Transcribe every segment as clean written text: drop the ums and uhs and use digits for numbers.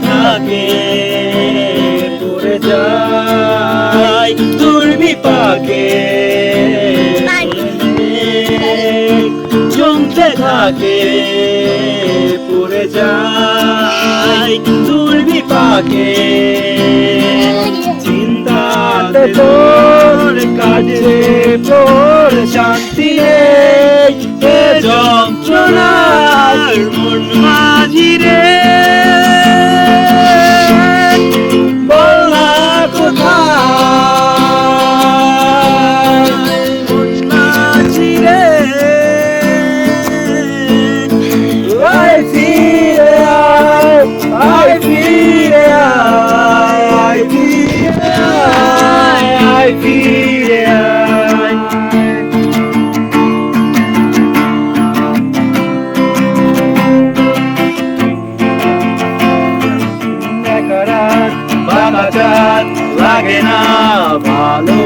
থাকে পড়ে যায় দুর্বিপাকে জমতে থাকে পড়ে যায় দুর্বিপাকে চিন্তাতে তোর কাজে তোর শান্তি নেই এ যন্ত্রণার মন মাঝি রে বলা কোথায় মন মাঝি রে আয় ফিরে আয় আয় ফিরে আয় আয় ফিরে আয় আয় ফিরে আয় বাঁচাত লাগে না ভালো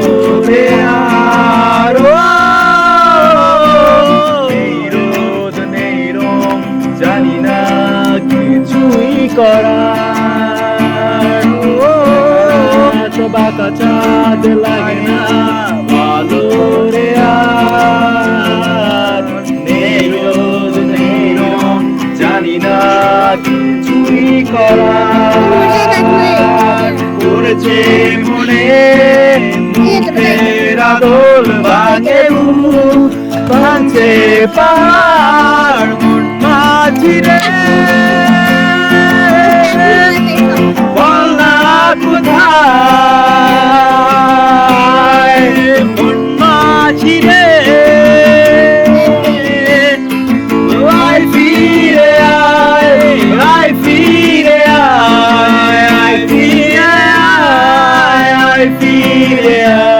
রে আর নেই রোদ নেই রং জানি না কিছুই করার তো বাঁকা চাঁদ লাগে না ভালো রে আর নেই রোদ নেই রং জানি না কিছুই করার করেছে মনে মুখের আদল ভাঙে ভাঙছে পাহাড় মন মাঝি রে বলা কোথায় মন মাঝি রে আয় ফিরে আয় আয় ফিরে আয় আয় ফিরে আয় আয় ফিরে আয়